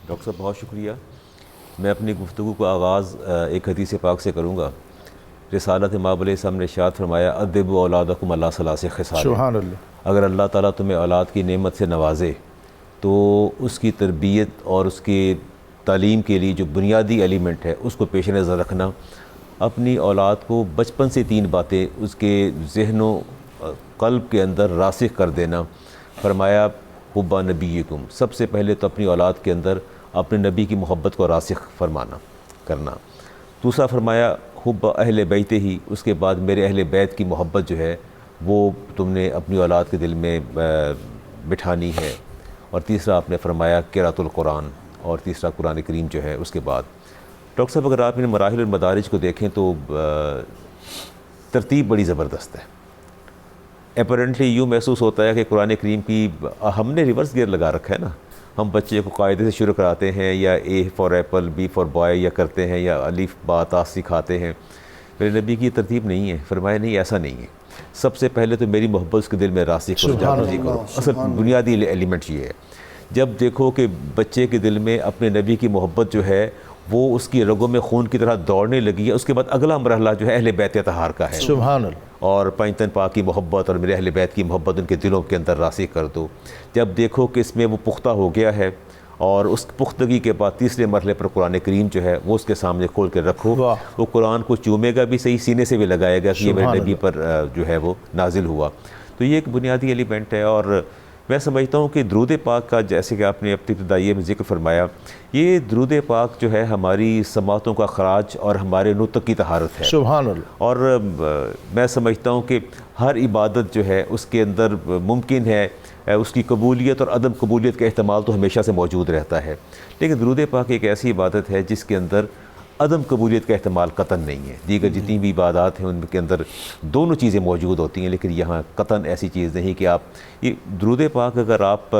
Doctor صاحب بہت شکریہ. میں اپنی گفتگو کا آغاز ایک حدیث پاک سے کروں گا. رسالت مآب علیہ السلام نے ارشاد فرمایا ادبوا اولادکم علی ثلاث خصال. سبحان اللہ. اگر اللہ تعالیٰ تمہیں اولاد کی نعمت سے نوازے تو اس کی تربیت اور اس کی تعلیم کے لیے جو بنیادی ایلیمنٹ ہے اس کو پیش نظر رکھنا. اپنی اولاد کو بچپن سے 3 باتیں اس کے ذہن و قلب کے اندر راسخ کر دینا. فرمایا حب نبیکم، سب سے پہلے تو اپنی اولاد کے اندر اپنے نبی کی محبت کو راسخ فرمانا کرنا. دوسرا فرمایا حب اہل بیت ہی، اس کے بعد میرے اہل بیت کی محبت جو ہے وہ تم نے اپنی اولاد کے دل میں بٹھانی ہے. اور تیسرا آپ نے فرمایا قراءۃ القرآن، اور تیسرا قرآن کریم جو ہے اس کے بعد. ڈاکٹر صاحب اگر آپ ان مراحل المدارج کو دیکھیں تو ترتیب بڑی زبردست ہے. اپیرنٹلی یوں محسوس ہوتا ہے کہ قرآن کریم کی ہم نے ریورس گیئر لگا رکھا ہے نا. ہم بچے کو قاعدے سے شروع کراتے ہیں، یا A for apple, B for boy یا کرتے ہیں، یا الف با تا سکھاتے ہیں. میرے نبی کی یہ ترتیب نہیں ہے. فرمایا نہیں، ایسا نہیں ہے. سب سے پہلے تو میری محبت اس کے دل میں راسخ ہو جاتی کرو. اصل بنیادی ایلیمنٹ یہ ہے. جب دیکھو کہ بچے کے دل میں اپنے نبی کی محبت جو ہے وہ اس کی رگوں میں خون کی طرح دوڑنے لگی ہے، اس کے بعد اگلا مرحلہ جو ہے اہل بیت اطہار کا ہے. سبحان اللہ. اور پنجتن پاک کی محبت اور میرے اہل بیت کی محبت ان کے دلوں کے اندر راسخ کر دو. جب دیکھو کہ اس میں وہ پختہ ہو گیا ہے، اور اس پختگی کے بعد تیسرے مرحلے پر قرآن کریم جو ہے وہ اس کے سامنے کھول کے رکھو. وہ قرآن کو چومے گا بھی صحیح، سینے سے بھی لگائے گا کہ یہ میرے نبی پر جو ہے وہ نازل ہوا. تو یہ ایک بنیادی ایلیمنٹ ہے. اور میں سمجھتا ہوں کہ درود پاک کا، جیسے کہ آپ نے ابتدائیے میں ذکر فرمایا، یہ درود پاک جو ہے ہماری سماعتوں کا خراج اور ہمارے نطق کی طہارت ہے. سبحان اللہ. اور میں سمجھتا ہوں کہ ہر عبادت جو ہے اس کے اندر ممکن ہے اس کی قبولیت اور عدم قبولیت کا احتمال تو ہمیشہ سے موجود رہتا ہے، لیکن درود پاک ایک ایسی عبادت ہے جس کے اندر عدم قبولیت کا احتمال قطعاً نہیں ہے. دیگر جتنی بھی عبادات ہیں ان کے اندر دونوں چیزیں موجود ہوتی ہیں، لیکن یہاں قطعاً ایسی چیز نہیں کہ آپ یہ درود پاک اگر آپ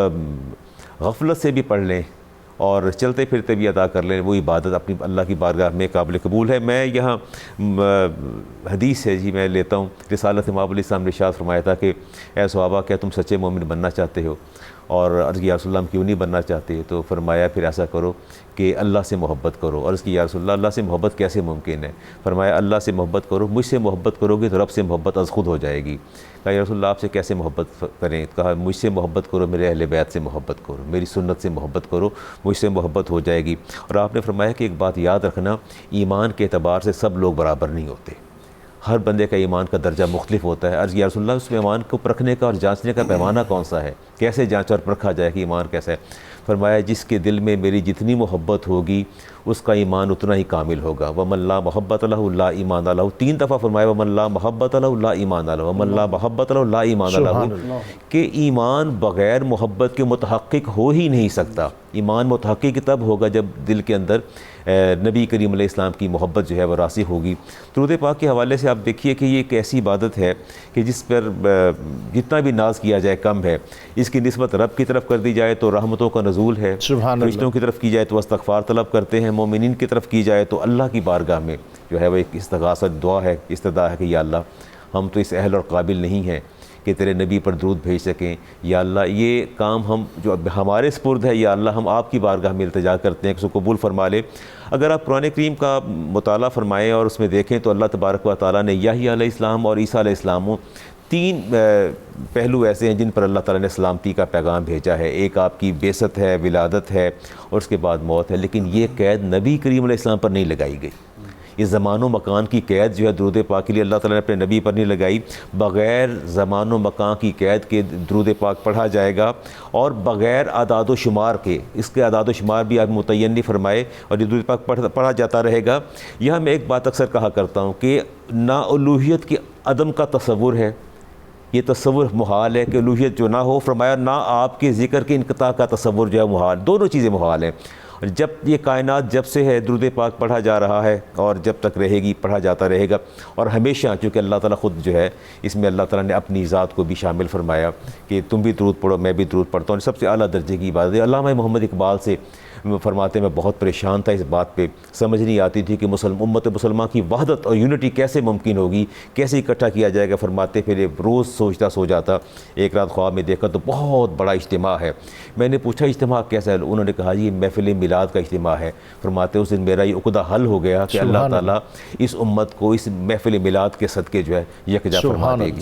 غفلت سے بھی پڑھ لیں اور چلتے پھرتے بھی ادا کر لیں، وہ عبادت اپنی اللہ کی بارگاہ میں قابل قبول ہے. میں یہاں حدیث ہے میں لیتا ہوں. رسالت مآب علیہ السلام نے ارشاد فرمایا تھا کہ اے صحابہ، کیا تم سچے مومن بننا چاہتے ہو؟ اور عرض کی یا رسول اللہ کیوں نہیں بننا چاہتے؟ تو فرمایا پھر ایسا کرو کہ اللہ سے محبت کرو. عرض کی یا رسول اللہ سے محبت کیسے ممکن ہے؟ فرمایا اللہ سے محبت کرو، مجھ سے محبت کرو گے تو رب سے محبت از خود ہو جائے گی. کہا یا رسول اللہ آپ سے کیسے محبت کریں؟ کہا مجھ سے محبت کرو، میرے اہل بیت سے محبت کرو، میری سنت سے محبت کرو، مجھ سے محبت ہو جائے گی. اور آپ نے فرمایا کہ ایک بات یاد رکھنا، ایمان کے اعتبار سے سب لوگ برابر نہیں ہوتے، ہر بندے کا ایمان کا درجہ مختلف ہوتا ہے. عرض یا رسول اللہ اس میں ایمان کو پرکھنے کا اور جانچنے کا پیمانہ کون سا ہے؟ کیسے جانچا اور پرکھا جائے کہ ایمان کیسا ہے؟ فرمایا جس کے دل میں میری جتنی محبت ہوگی اس کا ایمان اتنا ہی کامل ہوگا. وَمَن لَا مَحَبَّةَ لَهُ لَا ایمان لَهُ. 3 دفعہ فرمایا وَمَن لَا مَحَبَّةَ لَهُ لَا ایمان لَهُ، وَمَن لَا مَحَبَّةَ لَهُ لَا ایمان لَهُ، کہ ایمان بغیر محبت کے متحقق ہو ہی نہیں سکتا. ایمان متحقق تب ہوگا جب دل کے اندر نبی کریم علیہ السلام کی محبت جو ہے وہ راسخ ہوگی. درود پاک کے حوالے سے آپ دیکھیے کہ یہ ایک ایسی عبادت ہے کہ جس پر جتنا بھی ناز کیا جائے کم ہے. اس کی نسبت رب کی طرف کر دی جائے تو رحمتوں کا نزول ہے، فرشتوں کی طرف کی جائے تو استغفار طلب کرتے ہیں، مومنین کی طرف کی جائے تو اللہ کی بارگاہ میں جو ہے وہ ایک استغاثت دعا ہے، استدعا ہے کہ یا اللہ ہم تو اس اہل اور قابل نہیں ہیں کہ تیرے نبی پر درود بھیج سکیں. یا اللہ یہ کام ہم جو ہمارے سپرد ہے، یا اللہ ہم آپ کی بارگاہ میں التجا کرتے ہیں کہ اس کو قبول فرما لے. اگر آپ قرآن کریم کا مطالعہ فرمائیں اور اس میں دیکھیں تو اللہ تبارک و تعالیٰ نے یحییٰ علیہ السلام اور عیسیٰ علیہ السلام 3 پہلو ایسے ہیں جن پر اللہ تعالیٰ نے سلامتی کا پیغام بھیجا ہے. ایک آپ کی بعثت ہے، ولادت ہے، اور اس کے بعد موت ہے. لیکن یہ قید نبی کریم علیہ السلام پر نہیں لگائی گئی. یہ زمان و مکان کی قید جو ہے درود پاک کے لیے اللہ تعالیٰ نے اپنے نبی پر نہیں لگائی. بغیر زمان و مکان کی قید کے درود پاک پڑھا جائے گا، اور بغیر اعداد و شمار کے، اس کے اعداد و شمار بھی آپ متعین نہیں فرمائے، اور یہ درود پاک پڑھا جاتا رہے گا. یہاں میں ایک بات اکثر کہا کرتا ہوں کہ نا الوہیت کی عدم کا تصور ہے. یہ تصور محال ہے کہ الوہیت جو نہ ہو. فرمایا نہ آپ کے ذکر کے انقطاع کا تصور جو ہے محال. دونوں چیزیں محال ہیں. جب یہ کائنات جب سے ہے درود پاک پڑھا جا رہا ہے، اور جب تک رہے گی پڑھا جاتا رہے گا. اور ہمیشہ چونکہ اللہ تعالیٰ خود جو ہے اس میں اللہ تعالیٰ نے اپنی ذات کو بھی شامل فرمایا کہ تم بھی درود پڑھو، میں بھی درود پڑھتا ہوں. سب سے اعلیٰ درجے کی عبادت ہے. علامہ محمد اقبال سے فرماتے میں بہت پریشان تھا اس بات پہ، سمجھ نہیں آتی تھی کہ امت مسلمہ کی وحدت اور یونٹی کیسے ممکن ہوگی، کیسے اکٹھا کیا جائے گا۔ فرماتے پھر روز سوچتا سو جاتا، ایک رات خواب میں دیکھا تو بہت بڑا اجتماع ہے۔ میں نے پوچھا اجتماع کیسا ہے؟ انہوں نے کہا جی یہ محفل میلاد کا اجتماع ہے۔ فرماتے اس دن میرا یہ عقدہ حل ہو گیا کہ اللہ تعالیٰ اس امت کو اس محفل میلاد کے صدقے جو ہے یکجا فرما دے گی۔